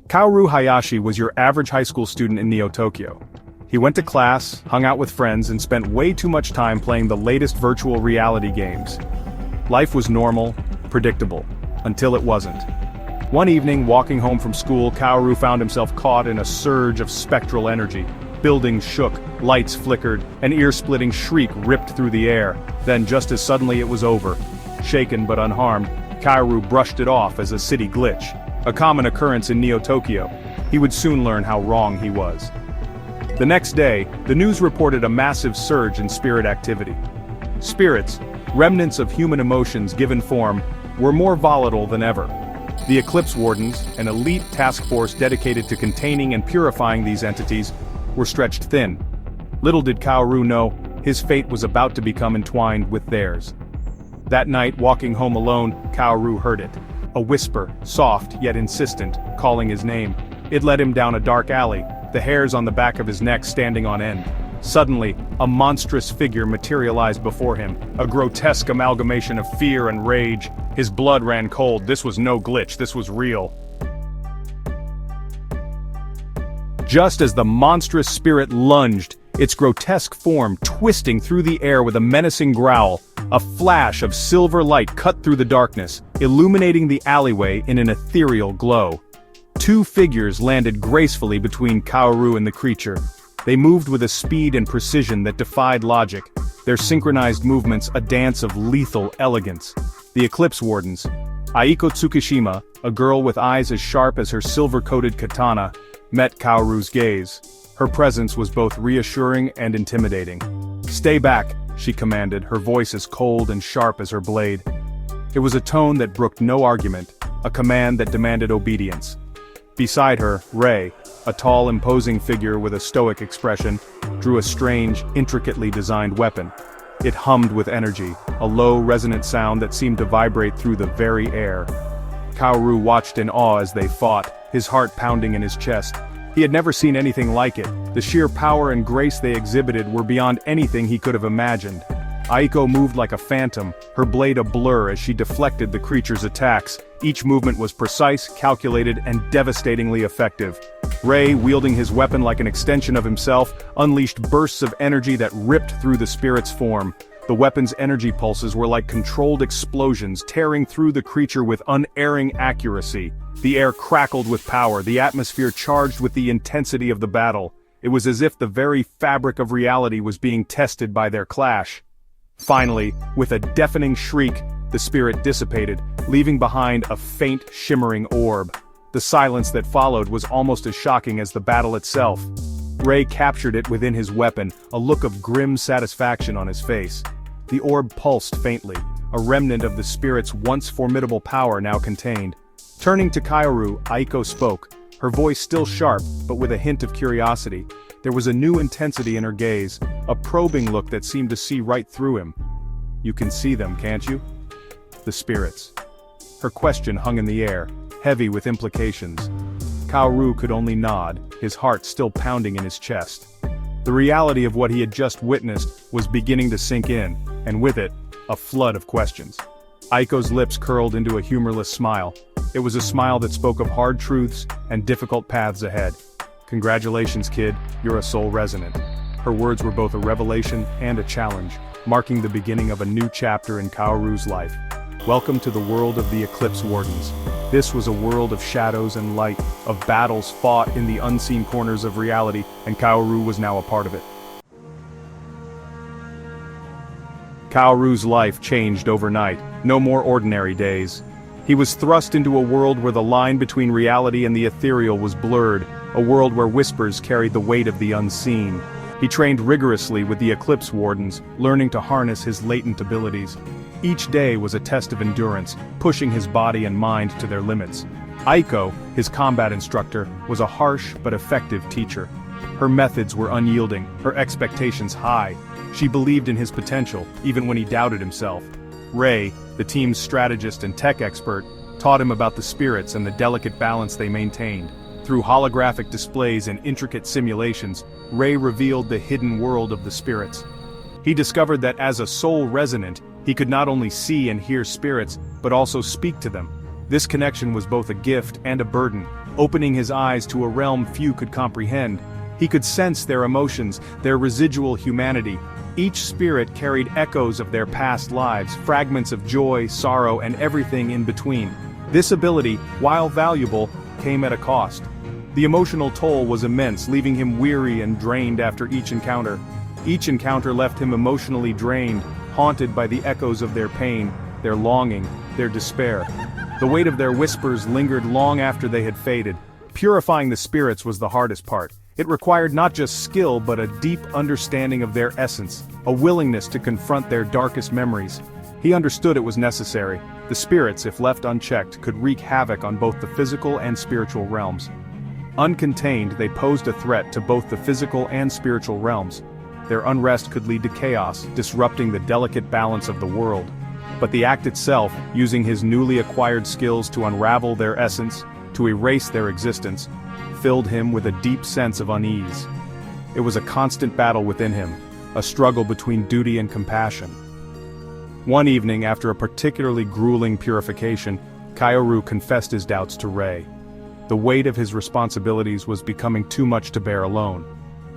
Kaoru Hayashi was your average high school student in Neo-Tokyo. He went to class, hung out with friends, and spent way too much time playing the latest virtual reality games. Life was normal, predictable, until it wasn't. One evening, walking home from school, Kaoru found himself caught in a surge of spectral energy. Buildings shook, lights flickered, an ear-splitting shriek ripped through the air. Then, just as suddenly it was over. Shaken but unharmed, Kaoru brushed it off as a city glitch. A common occurrence in Neo-Tokyo. He would soon learn how wrong he was. The next day, the news reported a massive surge in spirit activity. Spirits, remnants of human emotions given form, were more volatile than ever. The Eclipse Wardens, an elite task force dedicated to containing and purifying these entities, were stretched thin. Little did Kaoru know, his fate was about to become entwined with theirs. That night, walking home alone, Kaoru heard it. A whisper, soft yet insistent, calling his name. It led him down a dark alley, the hairs on the back of his neck standing on end. Suddenly, a monstrous figure materialized before him, a grotesque amalgamation of fear and rage. His blood ran cold. This was no glitch, this was real. Just as the monstrous spirit lunged, its grotesque form twisting through the air with a menacing growl, a flash of silver light cut through the darkness, illuminating the alleyway in an ethereal glow. Two figures landed gracefully between Kaoru and the creature. They moved with a speed and precision that defied logic, their synchronized movements a dance of lethal elegance. The Eclipse Wardens. Aiko Tsukishima, a girl with eyes as sharp as her silver-coated katana, met Kaoru's gaze. Her presence was both reassuring and intimidating. "Stay back," she commanded, her voice as cold and sharp as her blade. It was a tone that brooked no argument, a command that demanded obedience. Beside her, Rei, a tall, imposing figure with a stoic expression, drew a strange, intricately designed weapon. It hummed with energy, a low, resonant sound that seemed to vibrate through the very air. Kaoru watched in awe as they fought, his heart pounding in his chest. He had never seen anything like it. The sheer power and grace they exhibited were beyond anything he could have imagined. Aiko moved like a phantom, her blade a blur as she deflected the creature's attacks. Each movement was precise, calculated, and devastatingly effective. Rei, wielding his weapon like an extension of himself, unleashed bursts of energy that ripped through the spirit's form. The weapon's energy pulses were like controlled explosions, tearing through the creature with unerring accuracy. The air crackled with power, the atmosphere charged with the intensity of the battle. It was as if the very fabric of reality was being tested by their clash. Finally, with a deafening shriek, the spirit dissipated, leaving behind a faint, shimmering orb. The silence that followed was almost as shocking as the battle itself. Rei captured it within his weapon, a look of grim satisfaction on his face. The orb pulsed faintly, a remnant of the spirit's once formidable power now contained. Turning to Kaoru, Aiko spoke, her voice still sharp, but with a hint of curiosity. There was a new intensity in her gaze, a probing look that seemed to see right through him. "You can see them, can't you?" "The spirits." Her question hung in the air, heavy with implications. Kaoru could only nod, his heart still pounding in his chest. The reality of what he had just witnessed was beginning to sink in, and with it, a flood of questions. Aiko's lips curled into a humorless smile. It was a smile that spoke of hard truths and difficult paths ahead. "Congratulations, kid, you're a soul resonant." Her words were both a revelation and a challenge, marking the beginning of a new chapter in Kaoru's life. Welcome to the world of the Eclipse Wardens. This was a world of shadows and light, of battles fought in the unseen corners of reality, and Kaoru was now a part of it. Kaoru's life changed overnight, no more ordinary days. He was thrust into a world where the line between reality and the ethereal was blurred, a world where whispers carried the weight of the unseen. He trained rigorously with the Eclipse Wardens, learning to harness his latent abilities. Each day was a test of endurance, pushing his body and mind to their limits. Aiko, his combat instructor, was a harsh but effective teacher. Her methods were unyielding, her expectations high. She believed in his potential, even when he doubted himself. Rei, the team's strategist and tech expert, taught him about the spirits and the delicate balance they maintained. Through holographic displays and intricate simulations, Rei revealed the hidden world of the spirits. He discovered that as a soul resonant, he could not only see and hear spirits, but also speak to them. This connection was both a gift and a burden, opening his eyes to a realm few could comprehend. He could sense their emotions, their residual humanity. Each spirit carried echoes of their past lives, fragments of joy, sorrow, and everything in between. This ability, while valuable, came at a cost. The emotional toll was immense, leaving him weary and drained after each encounter. Each encounter left him emotionally drained, haunted by the echoes of their pain, their longing, their despair. The weight of their whispers lingered long after they had faded. Purifying the spirits was the hardest part. It required not just skill but a deep understanding of their essence, a willingness to confront their darkest memories. He understood it was necessary. The spirits, if left unchecked, could wreak havoc on both the physical and spiritual realms. Uncontained, they posed a threat to both the physical and spiritual realms. Their unrest could lead to chaos, disrupting the delicate balance of the world. But the act itself, using his newly acquired skills to unravel their essence, to erase their existence, filled him with a deep sense of unease. It was a constant battle within him, a struggle between duty and compassion. One evening, after a particularly grueling purification, Kaoru confessed his doubts to Rei. The weight of his responsibilities was becoming too much to bear alone.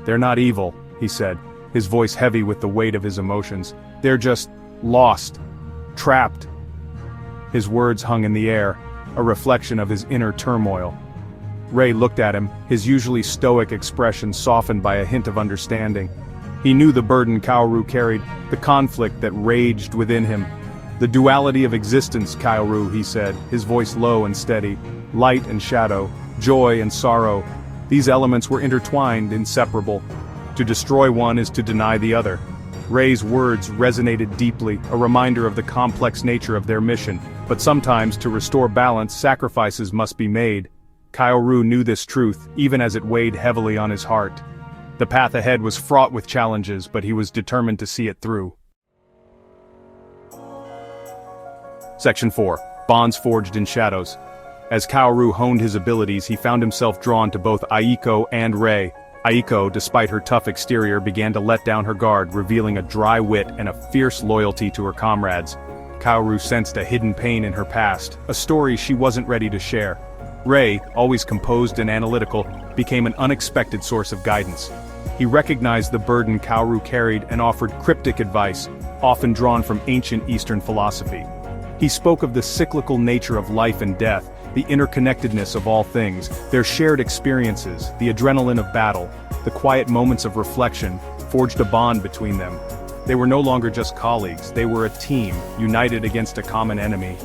"They're not evil," he said, his voice heavy with the weight of his emotions. "They're just lost. Trapped." His words hung in the air, a reflection of his inner turmoil. Rei looked at him, his usually stoic expression softened by a hint of understanding. He knew the burden Kaoru carried, the conflict that raged within him. "The duality of existence, Kaoru," he said, his voice low and steady. "Light and shadow, joy and sorrow. These elements were intertwined, inseparable. To destroy one is to deny the other." Rei's words resonated deeply, a reminder of the complex nature of their mission, but sometimes to restore balance, sacrifices must be made. Kaoru knew this truth, even as it weighed heavily on his heart. The path ahead was fraught with challenges, but he was determined to see it through. Section 4. Bonds Forged in Shadows. As Kaoru honed his abilities, he found himself drawn to both Aiko and Rei. Aiko, despite her tough exterior, began to let down her guard, revealing a dry wit and a fierce loyalty to her comrades. Kaoru sensed a hidden pain in her past, a story she wasn't ready to share. Rei, always composed and analytical, became an unexpected source of guidance. He recognized the burden Kaoru carried and offered cryptic advice, often drawn from ancient Eastern philosophy. He spoke of the cyclical nature of life and death, the interconnectedness of all things, their shared experiences, the adrenaline of battle, the quiet moments of reflection, forged a bond between them. They were no longer just colleagues, they were a team, united against a common enemy.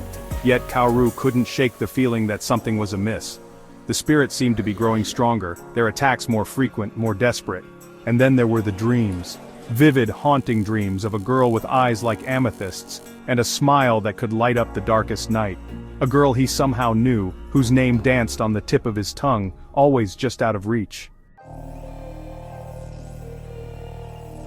Yet Kaoru couldn't shake the feeling that something was amiss. The spirits seemed to be growing stronger, their attacks more frequent, more desperate. And then there were the dreams. Vivid, haunting dreams of a girl with eyes like amethysts, and a smile that could light up the darkest night. A girl he somehow knew, whose name danced on the tip of his tongue, always just out of reach.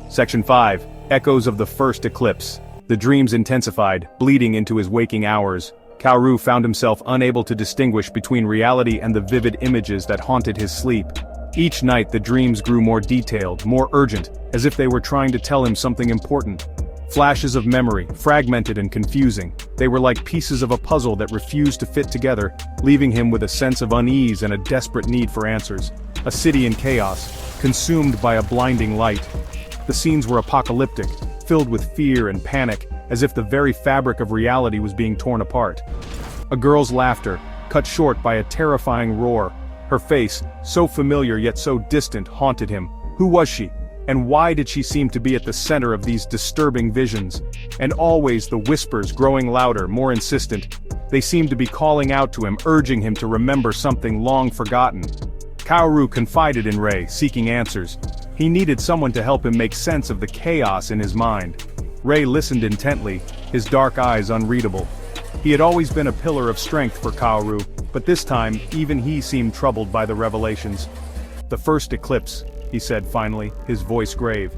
Section 5. Echoes of the First Eclipse. The dreams intensified, bleeding into his waking hours. Kaoru found himself unable to distinguish between reality and the vivid images that haunted his sleep. Each night the dreams grew more detailed, more urgent, as if they were trying to tell him something important. Flashes of memory, fragmented and confusing. They were like pieces of a puzzle that refused to fit together, leaving him with a sense of unease and a desperate need for answers. A city in chaos, consumed by a blinding light. The scenes were apocalyptic, filled with fear and panic, as if the very fabric of reality was being torn apart. A girl's laughter, cut short by a terrifying roar. Her face, so familiar yet so distant, haunted him. Who was she? And why did she seem to be at the center of these disturbing visions? And always the whispers growing louder, more insistent. They seemed to be calling out to him, urging him to remember something long forgotten. Kaoru confided in Rei, seeking answers. He needed someone to help him make sense of the chaos in his mind. Rei listened intently, his dark eyes unreadable. He had always been a pillar of strength for Kaoru, but this time, even he seemed troubled by the revelations. "The first eclipse," he said finally, his voice grave.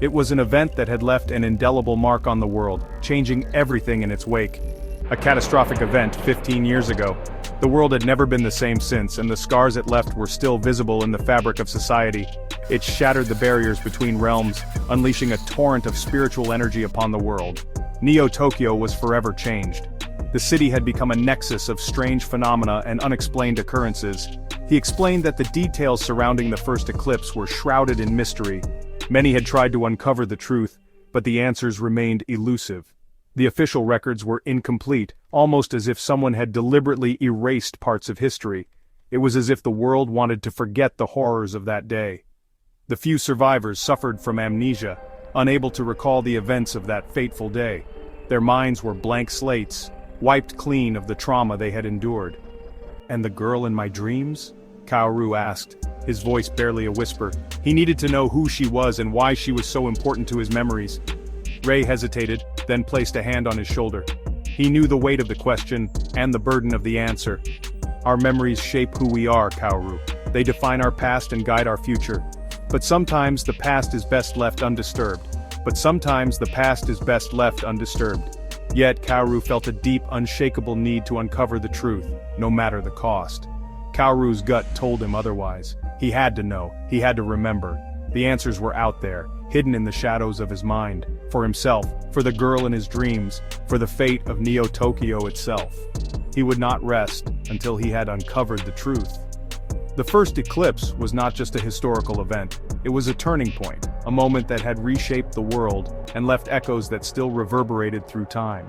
It was an event that had left an indelible mark on the world, changing everything in its wake. A catastrophic event 15 years ago. The world had never been the same since, and the scars it left were still visible in the fabric of society. It shattered the barriers between realms, unleashing a torrent of spiritual energy upon the world. Neo-Tokyo was forever changed. The city had become a nexus of strange phenomena and unexplained occurrences. He explained that the details surrounding the first eclipse were shrouded in mystery. Many had tried to uncover the truth, but the answers remained elusive. The official records were incomplete, almost as if someone had deliberately erased parts of history. It was as if the world wanted to forget the horrors of that day. The few survivors suffered from amnesia, unable to recall the events of that fateful day. Their minds were blank slates, wiped clean of the trauma they had endured. "And the girl in my dreams?" Kaoru asked, his voice barely a whisper. He needed to know who she was and why she was so important to his memories. Ray hesitated, then placed a hand on his shoulder. He knew the weight of the question, and the burden of the answer. "Our memories shape who we are, Kaoru. They define our past and guide our future. But sometimes the past is best left undisturbed. Yet Kaoru felt a deep, unshakable need to uncover the truth, no matter the cost. Kaoru's gut told him otherwise. He had to know, he had to remember. The answers were out there, hidden in the shadows of his mind, for himself, for the girl in his dreams, for the fate of Neo-Tokyo itself. He would not rest until he had uncovered the truth. The first eclipse was not just a historical event, it was a turning point, a moment that had reshaped the world and left echoes that still reverberated through time.